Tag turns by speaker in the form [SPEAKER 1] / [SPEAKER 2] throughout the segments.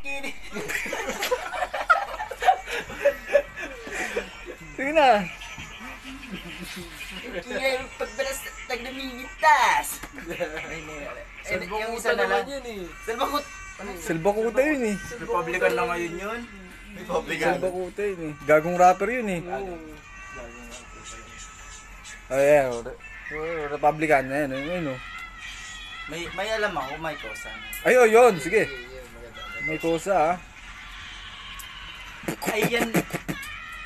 [SPEAKER 1] Kini.
[SPEAKER 2] Sige na.
[SPEAKER 1] Kaya pagbalas tagdaminitas. Yung isa na lang. Salbakut.
[SPEAKER 2] Silbakuta yun eh.
[SPEAKER 1] Republican na ngayon yun. Republican.
[SPEAKER 2] Silbakuta yun eh. Gagong rapper yun eh. Ayan, Republican na yan. Ayun,
[SPEAKER 1] May alam ako, may kosa.
[SPEAKER 2] Ayun, yun. Sige. May kosa ah.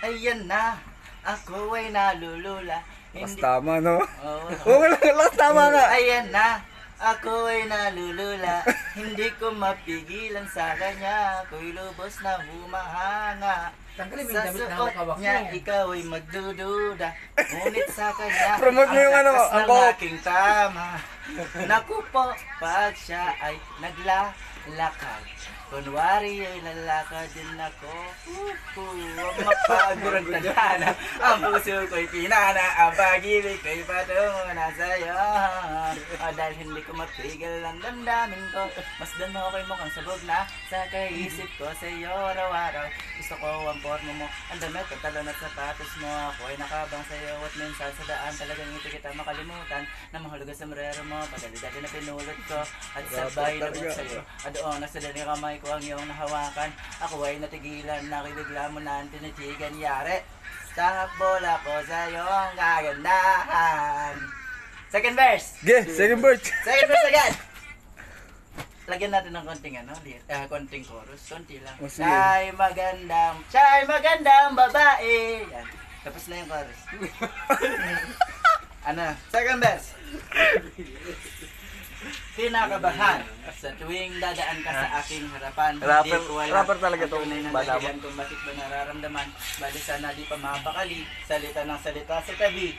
[SPEAKER 1] Ayan na. Ako ay nalulula.
[SPEAKER 2] Mas tama, no?
[SPEAKER 1] Oo.
[SPEAKER 2] Oo, lakas tama nga.
[SPEAKER 1] Ayan na. Ako ay nalulula. Hindi ko mapigilan sa kanya. Ako'y lubos na humahanga. Sa suot niya, ikaw ay magdududa. Ngunit sa kanya,
[SPEAKER 2] Promote mo yung
[SPEAKER 1] ang
[SPEAKER 2] ano,
[SPEAKER 1] lakas
[SPEAKER 2] ang
[SPEAKER 1] ng
[SPEAKER 2] co-op.
[SPEAKER 1] aking tama. Naku po, pag siya ay naglalakad. Kunwari ay lalakad din ako. Huwag mapagurang tadhana. Ang puso ko'y pinana. Ang pag-ibig ko'y patungo na sa'yo. Dahil hindi ko mapigil ang damdamin ko. Masdan mo ako'y mukhang sabog na sa kaisip ko sa'yo araw-araw. Gusto ko ang porno mo, ang damit, ang talon at sapatos mo. Ako ay nakabang sa'yo at minsan sa daan talagang hindi kita makalimutan. Na mahulog ang sombrero mo, pagalidatin na pinulot ko. At sabay na sa'yo. At doon, nasa daling kamay ko ang iyong nahawakan. Ako ay natigilan, nakibigla mo na ang tinitigan. Yari, sa bola ko sa iyong kagandahan. Second verse.
[SPEAKER 2] Second verse.
[SPEAKER 1] Second verse agad. Lagyan natin ng konting konting chorus. Konti lang.
[SPEAKER 2] Oh, sige.
[SPEAKER 1] Siya'y magandang babae. Yan. Tapos na yung chorus. Second verse. Kinakabahan sa tuwing dadaan ka sa aking harapan.
[SPEAKER 2] Rapper talaga to.
[SPEAKER 1] Balaban kung bakit ba nararamdaman. Bali sana di pa mapakali. Salita ng salita sa tabi.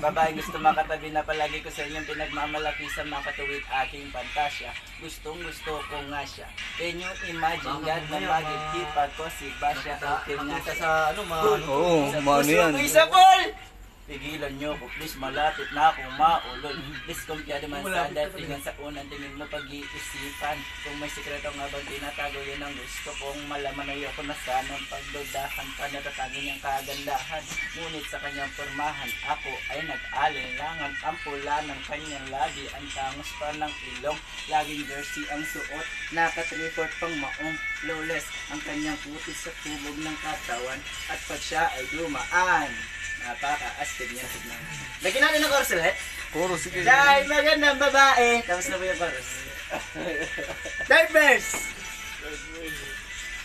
[SPEAKER 1] Babae gusto makatabi na palagi ko sa inyong pinagmamalaki sa makatuwid aking pantasya. Gustong gusto ko nga siya. Can you imagine God na magigipag ko si Basya? Pinasa sa
[SPEAKER 2] Oo, mano yan.
[SPEAKER 1] Isa Paul! Pigilan nyo ko, please, malapit na akong maulol. Please, kumpiado man sa datingan sa unang tingin mo pag-iisipan. Kung may sikreto nga bang tinatago, yun ang gusto kong malaman. Ayoko na sanang pagdudahan pa natatago niyang kagandahan. Ngunit sa kanyang pormahan, ako ay nag-alinlangan. Ang pula ng kanyang labi, ang tangos pa ng ilong. Laging jersey ang suot, naka-3/4 pang maong. Flawless ang kanyang putis sa tubog ng katawan. At pag siya ay dumaan, napaka-astig niya. Lagyan natin ng chorus ulit.
[SPEAKER 2] Chorus, sige.
[SPEAKER 1] Dahil magandang babae. Tapos na po yung chorus. Third verse.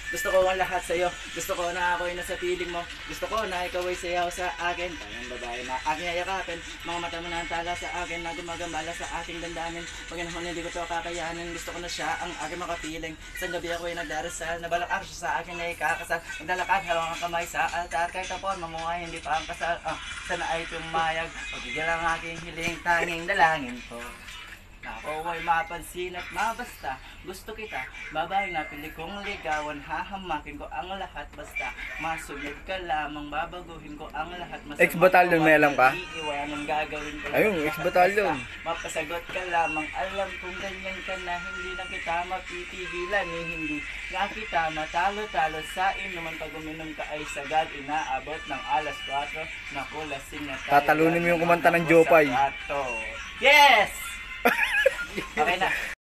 [SPEAKER 1] Gusto ko ang lahat sa'yo. Gusto ko na ako'y nasa piling mo. Gusto ko na ikaw ay sayaw sa akin. Tayong babae na aking ayakapin. Mga mata mo na ang tala sa akin na gumagambala sa aking dandanin. Pagyanahon hindi ko ito kakayanin. Gusto ko na siya ang aking makapiling. Sa gabi ako ay nagdarasal. Nabalak ako siya sa akin na ikakasal. Maglalakad harang ang kamay sa altar. Kahit tapon mamuhay hindi pa ang kasal. Sana ay tumayag. Pagigil ang aking hiling tanging dalangin ko. Ako ay mapansin at mabasta. Gusto kita, babaeng napili kong ligawan. Hahamakin ko ang lahat basta. Masunod ka lamang, babaguhin ko ang lahat.
[SPEAKER 2] Ex-batalyon, may alam ka?
[SPEAKER 1] Iiwanan gagawin ko.
[SPEAKER 2] Ayun, ex-batalyon.
[SPEAKER 1] Mapasagot ka lamang, alam kung ganyan ka na. Hindi lang kita mapipigilan hindi nga kita matalo-talo sa inuman. Pag uminom ka ay sagad, inaabot ng alas 4. Naku, lasing na tayo.
[SPEAKER 2] Tatalunin mo yung kumanta ng Jopay.
[SPEAKER 1] Yes! Okay na.